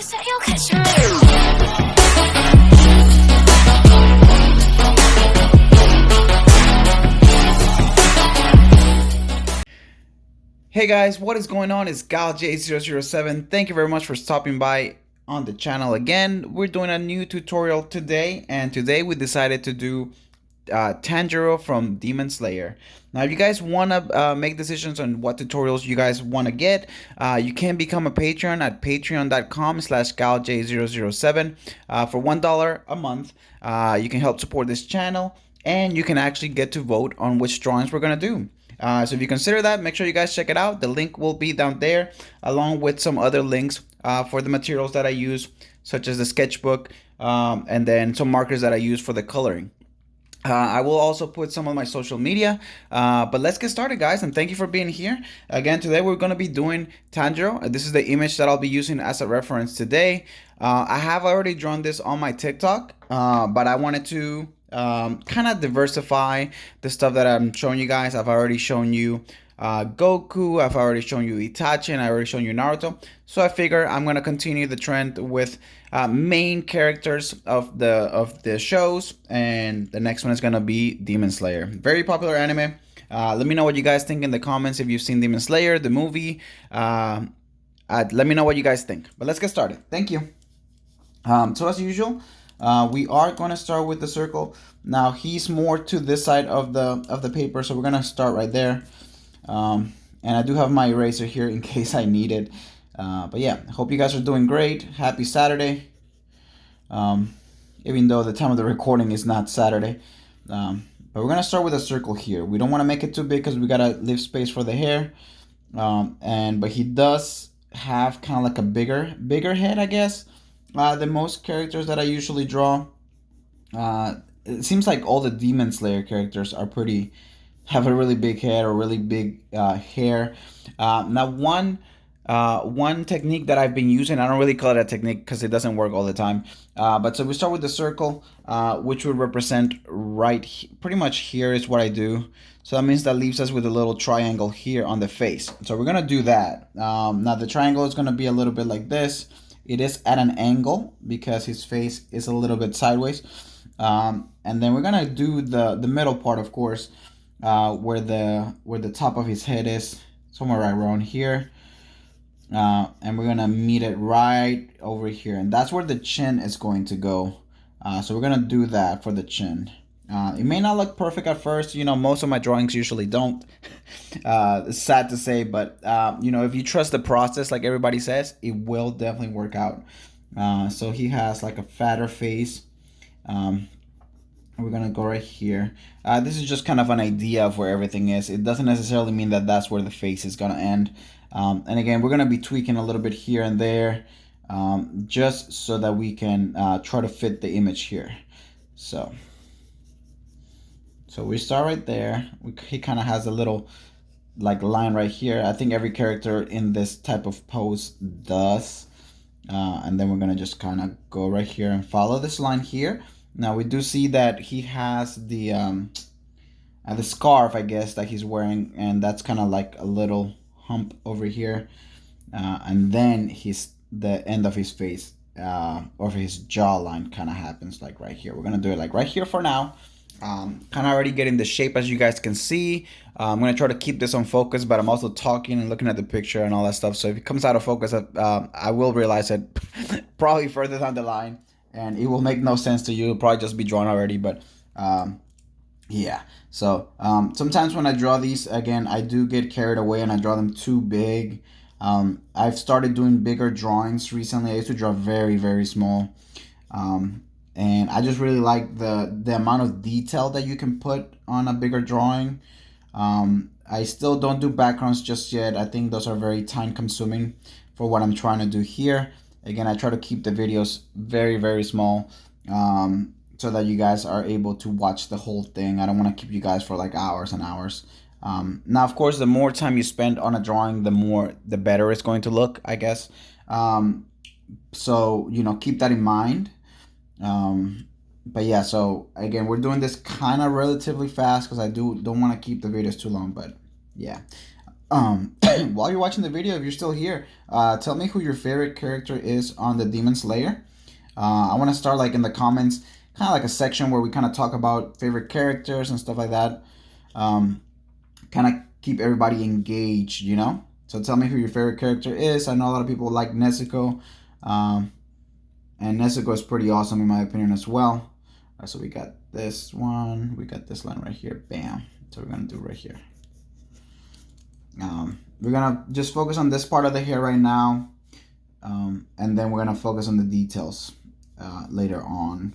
Hey guys, what is going on? It's Gilej007. Thank you very much for stopping by on the channel again. We're doing a new tutorial today, and today we decided to do Tanjiro from Demon Slayer. Now, if you guys want to make decisions on what tutorials you guys want to get, you can become a patron at patreon.com/Gilej007. For $1 a month, you can help support this channel, and you can actually get to vote on which drawings we're going to do. So if you consider that, make sure you guys check it out. The link will be down there, along with some other links for the materials that I use, such as the sketchbook, and then some markers that I use for the coloring. I will also put some of my social media, but let's get started, guys, and thank you for being here. Again, today we're going to be doing Tanjiro. This is the image that I'll be using as a reference today. I have already drawn this on my TikTok, but I wanted to kind of diversify the stuff that I'm showing you guys. I've already shown you Goku, I've already shown you Itachi, and I've already shown you Naruto. So I figure I'm gonna continue the trend with main characters of the shows, and the next one is gonna be Demon Slayer. Very popular anime. Let me know what you guys think in the comments if you've seen Demon Slayer, the movie. Let me know what you guys think. But let's get started. Thank you. So as usual, we are going to start with the circle. Now he's more to this side of the paper, so we're going to start right there. And I do have my eraser here in case I need it. But yeah, hope you guys are doing great. Happy Saturday. Even though the time of the recording is not Saturday. But we're going to start with a circle here. We don't want to make it too big because we got to leave space for the hair. But he does have kind of like a bigger head, I guess. The most characters that I usually draw, it seems like all the Demon Slayer characters have a really big head or really big hair. Now one technique that I've been using, I don't really call it a technique because it doesn't work all the time. But so we start with the circle, which would represent pretty much here is what I do. So that means that leaves us with a little triangle here on the face. So we're gonna do that. Now the triangle is gonna be a little bit like this. It is at an angle because his face is a little bit sideways. And then we're gonna do the middle part, of course, where the top of his head is, somewhere right around here. And we're gonna meet it right over here, and that's where the chin is going to go. So we're gonna do that for the chin. It may not look perfect at first, you know, most of my drawings usually don't. It's sad to say, but you know, if you trust the process like everybody says, it will definitely work out. So he has like a fatter face. We're gonna go right here. This is just kind of an idea of where everything is. It doesn't necessarily mean that that's where the face is gonna end. And again, we're gonna be tweaking a little bit here and there, just so that we can try to fit the image here. So we start right there. He kind of has a little like line right here. I think every character in this type of pose does. And then we're gonna just kind of go right here and follow this line here. Now we do see that he has the scarf, I guess, that he's wearing, and that's kind of like a little hump over here. And then the end of his face, or his jawline kind of happens like right here. We're gonna do it like right here for now. Kind of already getting the shape, as you guys can see. I'm going to try to keep this on focus, but I'm also talking and looking at the picture and all that stuff. So if it comes out of focus, I will realize it probably further down the line, and it will make no sense to you. It'll probably just be drawn already, but yeah. So sometimes when I draw these, again, I do get carried away and I draw them too big. I've started doing bigger drawings recently. I used to draw very, very small. And I just really like the amount of detail that you can put on a bigger drawing. I still don't do backgrounds just yet. I think those are very time consuming for what I'm trying to do here. Again, I try to keep the videos very, very small, so that you guys are able to watch the whole thing. I don't want to keep you guys for like hours and hours. Now, of course, the more time you spend on a drawing, the better it's going to look, I guess. So, you know, keep that in mind. But yeah, so again, we're doing this kind of relatively fast because I don't want to keep the videos too long, but yeah. While you're watching the video, if you're still here, tell me who your favorite character is on the Demon Slayer. I want to start like in the comments, kind of like a section where we kind of talk about favorite characters and stuff like that. Kind of keep everybody engaged, you know? So tell me who your favorite character is. I know a lot of people like Nezuko. And Nezuko is pretty awesome in my opinion as well. So we got this one. We got this line right here. Bam. So we're going to do right here. We're going to just focus on this part of the hair right now. And then we're going to focus on the details later on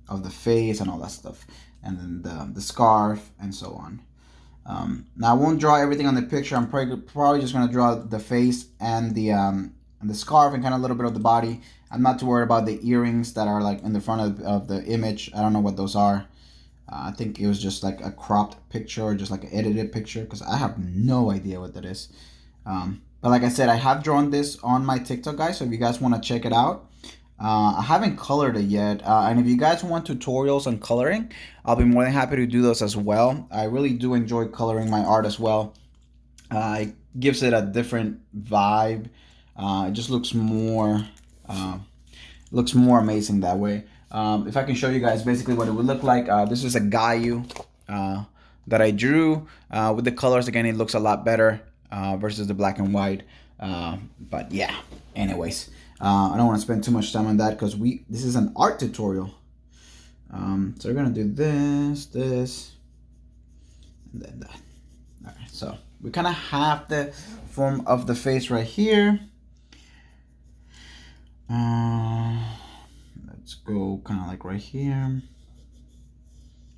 of the face and all that stuff. And then the scarf and so on. Now I won't draw everything on the picture. I'm probably just going to draw the face and the scarf and kind of a little bit of the body. I'm not too worried about the earrings that are like in the front of the image. I don't know what those are. I think it was just like a cropped picture or just like an edited picture because I have no idea what that is. But like I said, I have drawn this on my TikTok, guys. So if you guys want to check it out, I haven't colored it yet. And if you guys want tutorials on coloring, I'll be more than happy to do those as well. I really do enjoy coloring my art as well. It gives it a different vibe. It just looks more amazing that way. If I can show you guys basically what it would look like. This is a Gayu that I drew. With the colors, again, it looks a lot better versus the black and white. But yeah, anyways, I don't want to spend too much time on that because this is an art tutorial. So we're gonna do this, and then that. All right, so we kind of have the form of the face right here. Let's go kind of like right here.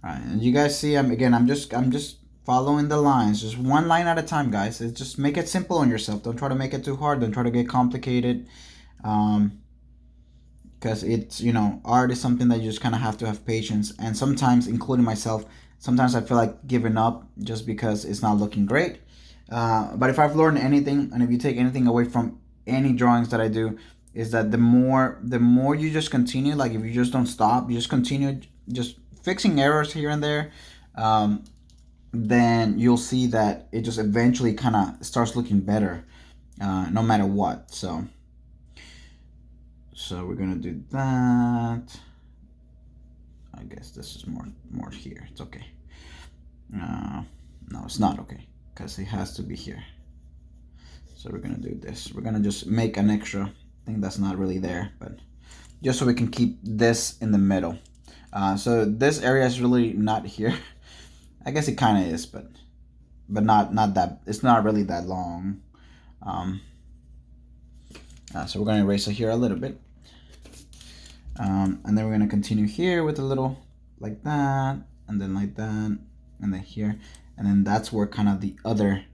All right, and you guys see, I'm just following the lines, just one line at a time, guys. It's just make it simple on yourself. Don't try to make it too hard. Don't try to get complicated. Because it's, you know, art is something that you just kind of have to have patience. And sometimes, including myself, sometimes I feel like giving up just because it's not looking great. But if I've learned anything, and if you take anything away from any drawings that I do, is that the more you just continue, like if you just don't stop, you just continue just fixing errors here and there, then you'll see that it just eventually kind of starts looking better, no matter what. So we're gonna do that. I guess this is more here. It's okay. No, it's not okay because it has to be here. So we're gonna do this. We're gonna just make an extra thing that's not really there, but just so we can keep this in the middle. So this area is really not here. I guess it kind of is, but not that. It's not really that long. So we're gonna erase it here a little bit, and then we're gonna continue here with a little like that, and then like that, and then here, and then that's where kind of the other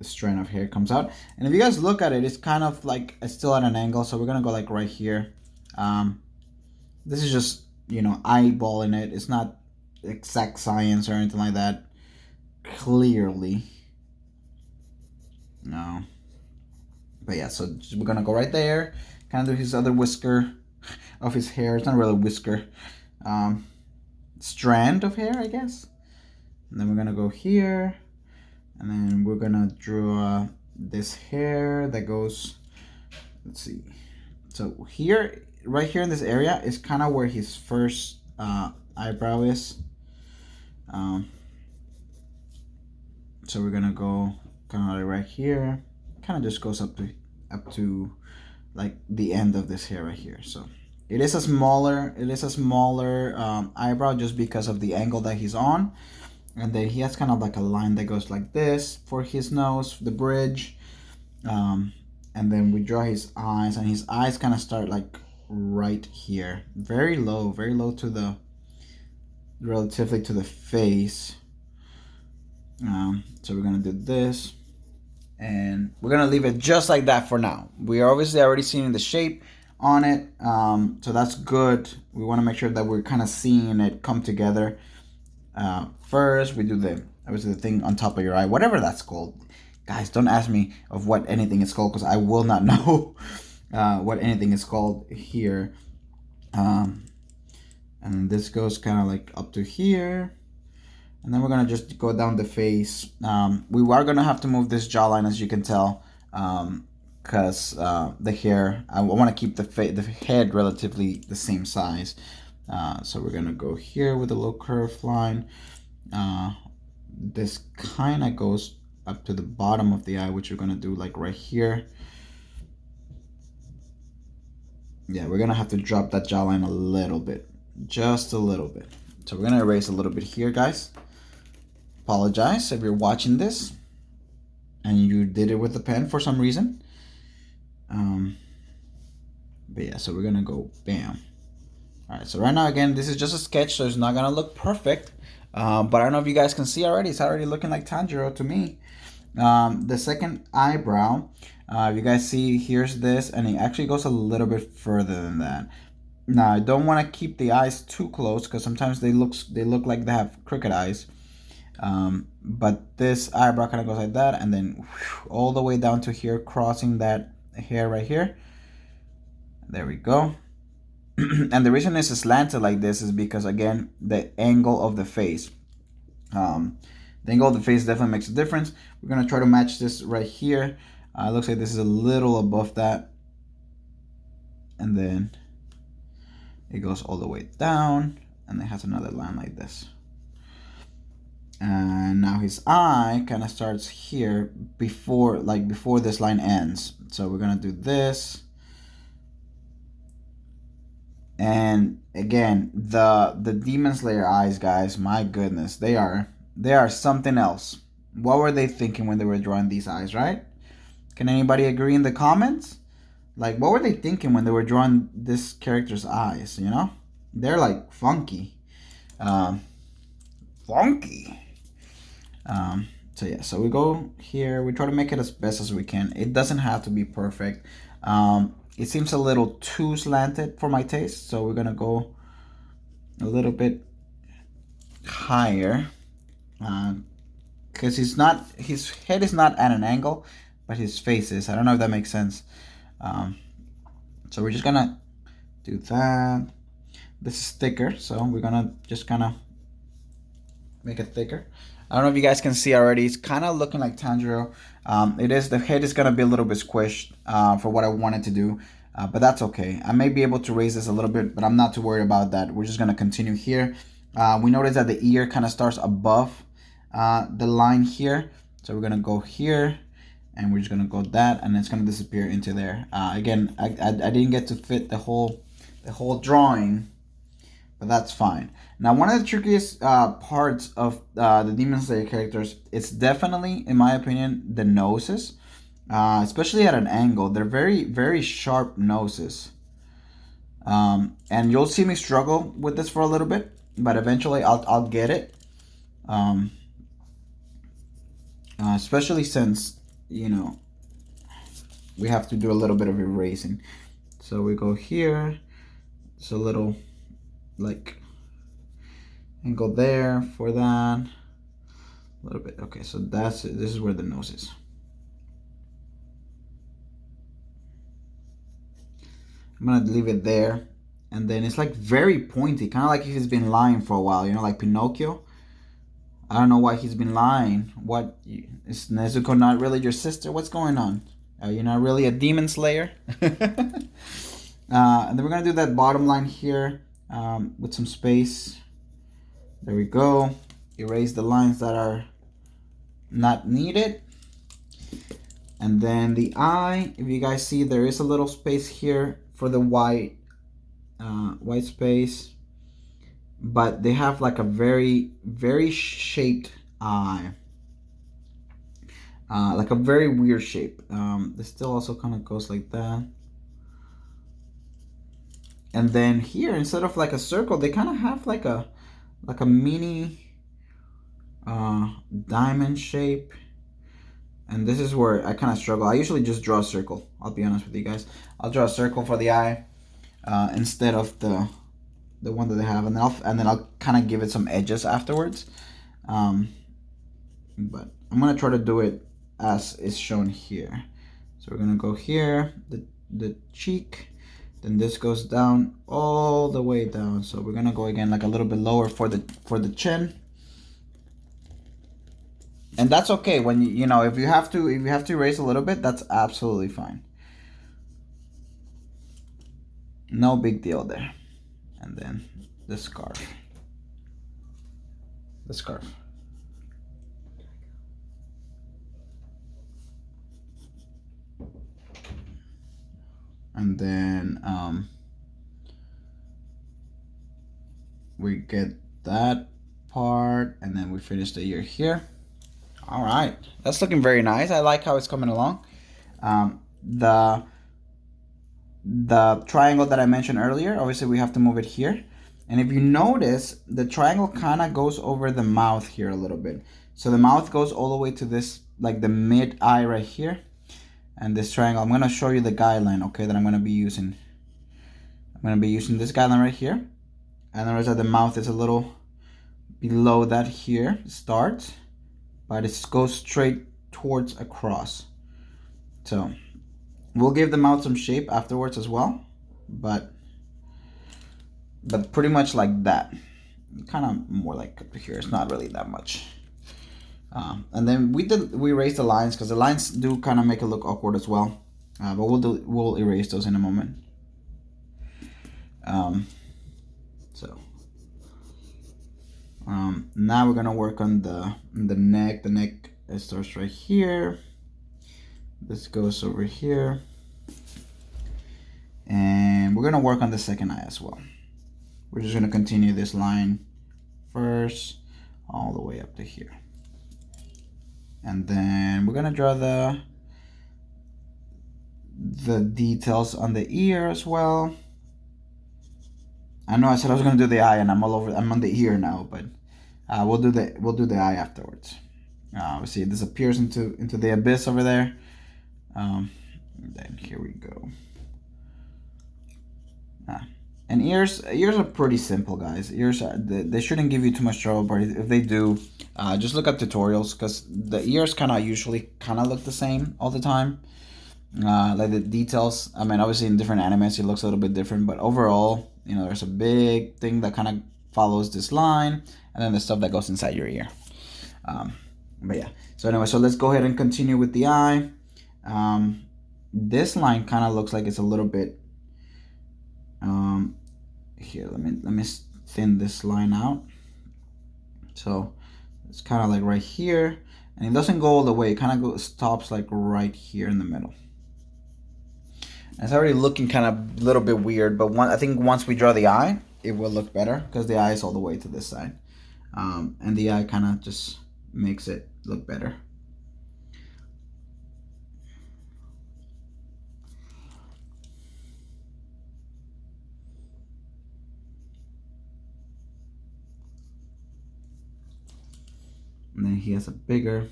strand of hair comes out. And if you guys look at it, it's kind of like it's still at an angle, so we're gonna go like right here. This is just, you know, eyeballing it. It's not exact science or anything like that, clearly, no. But yeah, so we're gonna go right there, kind of do his other whisker of his hair. It's not really a whisker, strand of hair, I guess. And then we're gonna go here, and then we're gonna draw this hair that goes, let's see. So here, right here in this area is kind of where his first eyebrow is. So we're gonna go kind of like right here. Kind of just goes up to like the end of this hair right here. So it is a smaller eyebrow just because of the angle that he's on. And then he has kind of like a line that goes like this for his nose, the bridge. And then we draw his eyes, and his eyes kind of start like right here, very low to the, relatively to the face. So we're gonna do this, and we're gonna leave it just like that for now. We are obviously already seeing the shape on it, so that's good. We want to make sure that we're kind of seeing it come together. First, we do the thing on top of your eye, whatever that's called. Guys, don't ask me of what anything is called because I will not know what anything is called here. And this goes kind of like up to here. And then we're gonna just go down the face. We are gonna have to move this jawline, as you can tell, because the hair, I want to keep the head relatively the same size. So we're gonna go here with a little curved line. This kind of goes up to the bottom of the eye, which we're gonna do like right here. Yeah, we're gonna have to drop that jawline a little bit, just a little bit. So we're gonna erase a little bit here, guys. Apologize if you're watching this and you did it with a pen for some reason. But yeah, so we're gonna go bam. All right, so right now, again, this is just a sketch, so it's not gonna look perfect. But I don't know if you guys can see already. It's already looking like Tanjiro to me. The second eyebrow, you guys see, here's this, and it actually goes a little bit further than that. Now, I don't want to keep the eyes too close because sometimes they look like they have crooked eyes. But this eyebrow kind of goes like that, and then whew, all the way down to here, crossing that hair right here. There we go. And the reason it's slanted like this is because, again, the angle of the face. The angle of the face definitely makes a difference. We're gonna try to match this right here. It looks like this is a little above that, and then it goes all the way down, and it has another line like this. And now his eye kind of starts here before this line ends. So we're gonna do this. And again, the Demon Slayer eyes, guys, my goodness, they are something else. What were they thinking when they were drawing these eyes, right? Can anybody agree in the comments? Like, what were they thinking when they were drawing this character's eyes, you know? They're like funky. Funky. So yeah, so we go here, we try to make it as best as we can. It doesn't have to be perfect. It seems a little too slanted for my taste, so we're gonna go a little bit higher, because his head is not at an angle, but his face is. I don't know if that makes sense. So we're just gonna do that. This is thicker, so we're gonna just kind of make it thicker. I don't know if you guys can see already. It's kind of looking like Tanjiro. The head is gonna be a little bit squished for what I wanted to do, but that's okay. I may be able to raise this a little bit, but I'm not too worried about that. We're just gonna continue here. We notice that the ear kind of starts above the line here, so we're gonna go here, and we're just gonna go that, and it's gonna disappear into there. Again, I didn't get to fit the whole drawing, but that's fine. Now, one of the trickiest parts of the Demon Slayer characters, it's definitely, in my opinion, the noses. Especially at an angle. They're very, very sharp noses. And you'll see me struggle with this for a little bit, but eventually I'll get it. Especially since, you know, we have to do a little bit of erasing. So we go here. It's a little, like, angle there for that. A little bit. Okay, so that's it. This is where the nose is. I'm gonna leave it there, and then it's like very pointy, kind of like if he's been lying for a while, you know, like Pinocchio. I don't know why he's been lying. What, is Nezuko not really your sister? What's going on? Are you not really a demon slayer? And then we're gonna do that bottom line here with some space. There we go. Erase the lines that are not needed. And then the eye, if you guys see, there is a little space here for the white space, but they have like a very, very shaped eye, like a very weird shape. This still also kind of goes like that. And then here, instead of like a circle, they kind of have like a mini diamond shape. And this is where I kind of struggle. I usually just draw a circle. I'll be honest with you guys. I'll draw a circle for the eye instead of the one that they have, and then I'll kind of give it some edges afterwards. But I'm gonna try to do it as is shown here. So we're gonna go here, the cheek, then this goes down all the way down. So we're gonna go again like a little bit lower for the chin. And that's okay. When you know, if you have to erase a little bit, that's absolutely fine. No big deal there. And then the scarf. The scarf. And then we get that part, and then we finish the ear here. All right, that's looking very nice. I like how it's coming along. The triangle that I mentioned earlier, obviously we have to move it here. And if you notice, the triangle kind of goes over the mouth here a little bit. So the mouth goes all the way to this, like the mid eye right here. And this triangle, I'm going to show you the guideline, okay, that I'm going to be using. I'm going to be using this guideline right here. And notice that the mouth is a little below that here, starts, but it goes straight towards across. So we'll give the mouth some shape afterwards as well, but pretty much like that. Kind of more like up here. It's not really that much. And then we erase the lines because the lines do kind of make it look awkward as well. But we'll erase those in a moment. Now we're gonna work on the neck. The neck, it starts right here. This goes over here, and we're gonna work on the second eye as well. We're just gonna continue this line first, all the way up to here, and then we're gonna draw the details on the ear as well. I know I said I was gonna do the eye, and I'm on the ear now, but we'll do the eye afterwards. We see it disappears into the abyss over there. Then here we go. And ears are pretty simple, guys. Ears they shouldn't give you too much trouble, but if they do, just look up tutorials, because the ears usually look the same all the time. Like the details, I mean, obviously in different animes it looks a little bit different, but overall, you know, there's a big thing that kind of follows this line, and then the stuff that goes inside your ear. But yeah, so anyway, so let's go ahead and continue with the eye. This line kind of looks like it's a little bit here, let me thin this line out. So it's kind of like right here, and it doesn't go all the way. It kind of stops like right here in the middle. And it's already looking kind of a little bit weird, but I think once we draw the eye, it will look better, because the eye is all the way to this side, and the eye kind of just makes it look better. And then he has a bigger,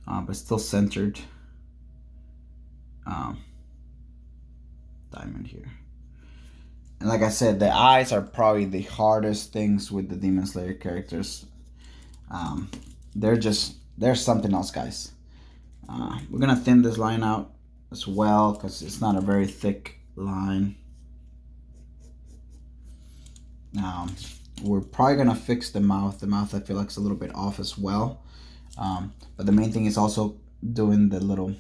but still centered diamond here. And like I said, the eyes are probably the hardest things with the Demon Slayer characters. They're something else, guys. We're gonna thin this line out as well, because it's not a very thick line. We're probably gonna fix the mouth. The mouth, I feel like, is a little bit off as well. But the main thing is also doing the little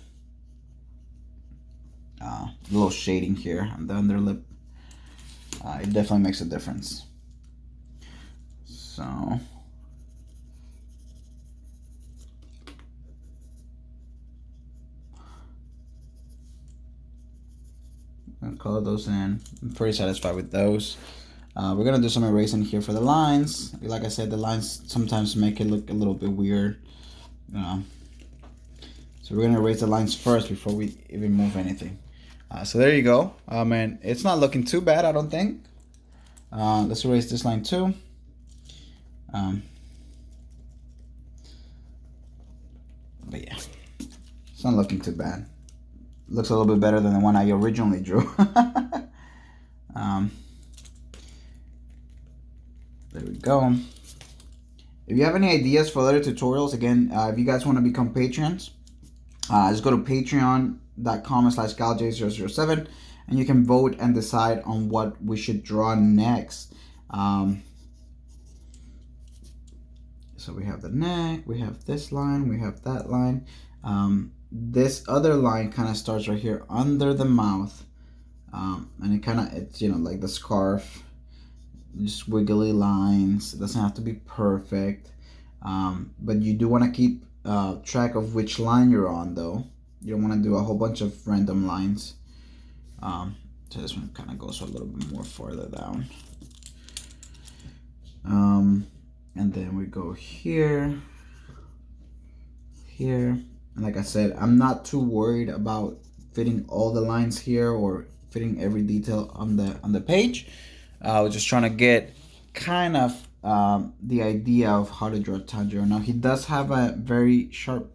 shading here on the underlip. It definitely makes a difference. So I'll color those in. I'm pretty satisfied with those. We're gonna do some erasing here for the lines. Like I said, the lines sometimes make it look a little bit weird. So we're gonna erase the lines first before we even move anything. So there you go. And it's not looking too bad, I don't think. Let's erase this line too. But yeah, it's not looking too bad. Looks a little bit better than the one I originally drew. There we go. If you have any ideas for other tutorials, again, if you guys want to become patrons, just go to patreon.com/Gilej007, and you can vote and decide on what we should draw next. So we have the neck, we have this line, we have that line. This other line kind of starts right here under the mouth. And it kind of, it's, you know, like the scarf, just wiggly lines. It doesn't have to be perfect. But you do want to keep track of which line you're on, though. You don't want to do a whole bunch of random lines. So this one kind of goes a little bit more farther down. And then we go here, here. And like I said, I'm not too worried about fitting all the lines here or fitting every detail on the page. I was just trying to get kind of the idea of how to draw Tanjiro. Now he does have a very sharp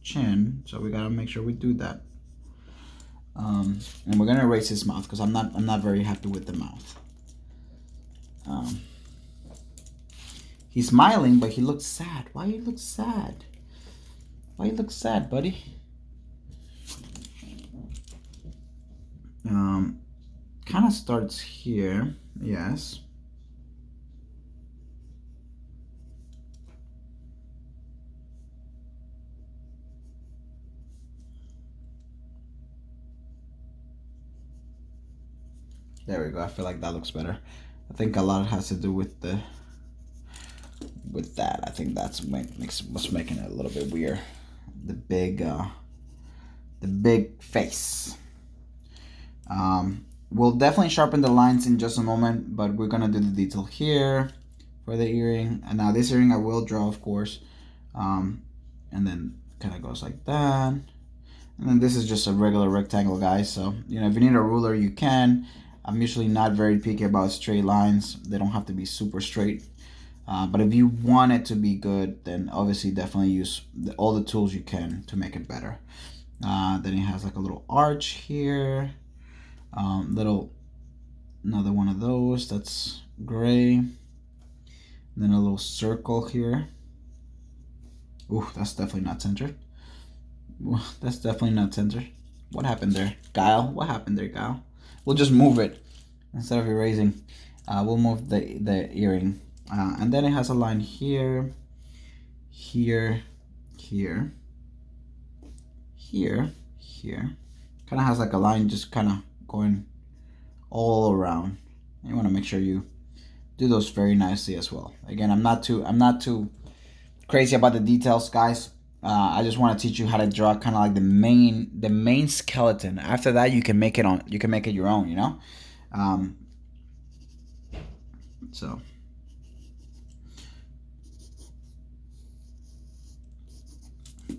chin, so we gotta make sure we do that. And we're gonna erase his mouth because I'm not very happy with the mouth. He's smiling, but he looks sad. Why you look sad? Why you look sad, buddy? Kind of starts here, yes. There we go. I feel like that looks better. I think a lot has to do with that. I think that's what's making it a little bit weird. The big face. We'll definitely sharpen the lines in just a moment, but we're gonna do the detail here for the earring. And now this earring I will draw, of course. And then kind of goes like that. And then this is just a regular rectangle, guys. So, you know, if you need a ruler, you can. I'm usually not very picky about straight lines. They don't have to be super straight. But if you want it to be good, then obviously definitely use all the tools you can to make it better. Then it has like a little arch here. Another one of those that's gray. And then a little circle here. Ooh, that's definitely not centered. That's definitely not centered. What happened there, Guile? What happened there, Guile? We'll just move it instead of erasing. We'll move the earring. And then it has a line here, here, here, here, here. Kind of has like a line just kind of going all around. And you want to make sure you do those very nicely as well. Again, I'm not too crazy about the details, guys. I just want to teach you how to draw kind of like the main skeleton. After that, you can make it your own, you know. So.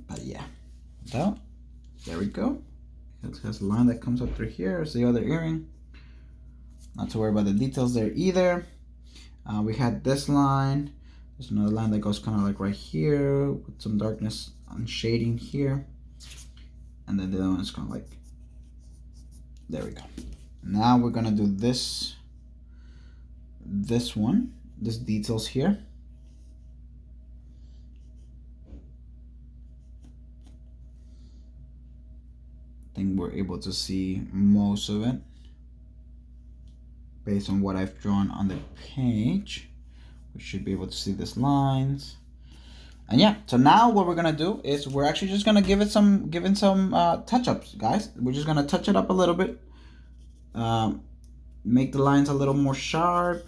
But yeah, so there we go. It has a line that comes up through here. There's the other earring. Not to worry about the details there either. We had this line. There's another line that goes kind of like right here with some darkness on shading here. And then the other one is kind of like, there we go. Now we're gonna do this one, this details here. I think we're able to see most of it based on what I've drawn on the page. We should be able to see these lines. And yeah, so now what we're gonna do is we're actually just gonna give it some touch-ups, guys. We're just gonna touch it up a little bit, make the lines a little more sharp,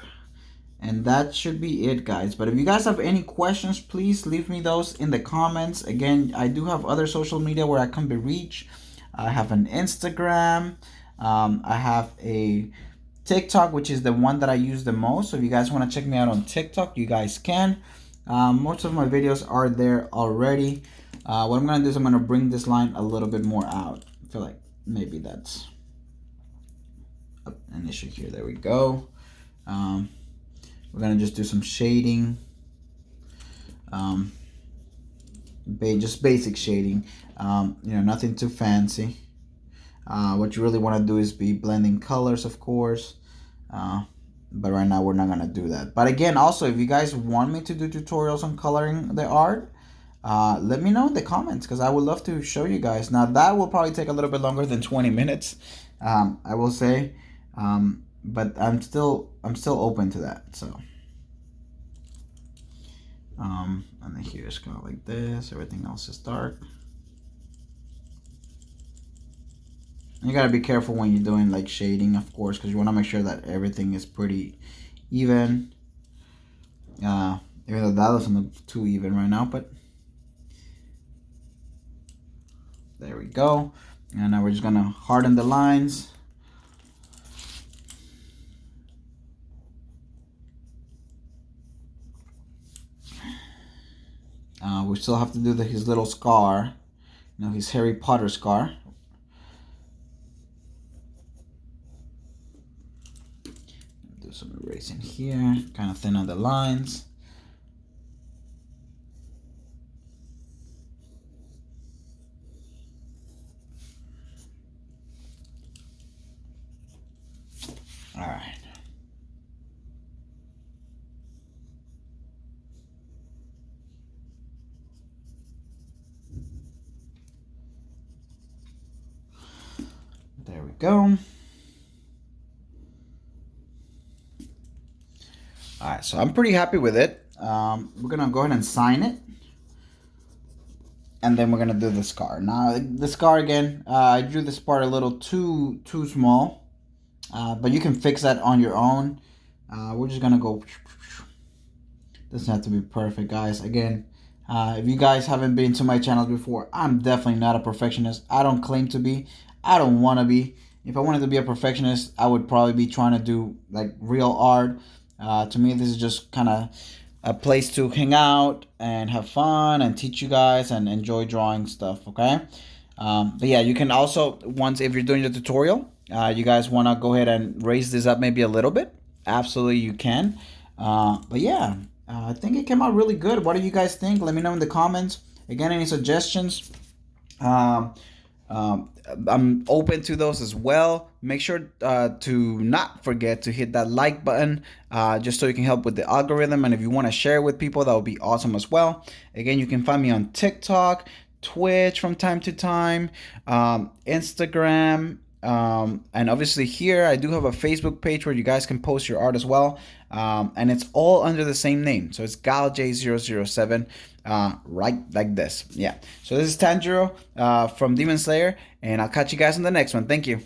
and that should be it, guys. But if you guys have any questions, please leave me those in the comments. Again, I do have other social media where I can be reached. I have an Instagram. I have a TikTok, which is the one that I use the most. So if you guys want to check me out on TikTok, you guys can. Most of my videos are there already. What I'm going to do is I'm going to bring this line a little bit more out. I feel like maybe that's an issue here. There we go. We're going to just do some shading. Just basic shading. You know, nothing too fancy. What you really want to do is be blending colors, of course. But right now we're not gonna do that. But again, also, if you guys want me to do tutorials on coloring the art, let me know in the comments, because I would love to show you guys. Now that will probably take a little bit longer than 20 minutes, I will say, but I'm still open to that. So And then here it's kind of like this. Everything else is dark. You gotta be careful when you're doing like shading, of course, because you want to make sure that everything is pretty even. Even though that doesn't look too even right now, but there we go. And now we're just gonna harden the lines. We still have to do his little scar, his Harry Potter scar. Do some erasing here, kind of thin on the lines. All right. There we go. All right, so I'm pretty happy with it. We're gonna go ahead and sign it, and then we're gonna do the scar. Now the scar again, I drew this part a little too small, but you can fix that on your own. We're just gonna go. Doesn't have to be perfect, guys. Again, if you guys haven't been to my channels before, I'm definitely not a perfectionist. I don't claim to be. I don't want to be. If I wanted to be a perfectionist, I would probably be trying to do like real art. To me, this is just kind of a place to hang out and have fun and teach you guys and enjoy drawing stuff, okay? But yeah, you can also, once if you're doing the tutorial, you guys want to go ahead and raise this up maybe a little bit. Absolutely, you can. But yeah, I think it came out really good. What do you guys think? Let me know in the comments. Again, any suggestions? I'm open to those as well. Make sure to not forget to hit that like button just so you can help with the algorithm. And if you want to share it with people, that would be awesome as well. Again, you can find me on TikTok, Twitch from time to time, Instagram, and obviously here I do have a Facebook page where you guys can post your art as well. And it's all under the same name. So it's Gilej007, right like this. Yeah. So this is Tanjiro from Demon Slayer, and I'll catch you guys in the next one. Thank you.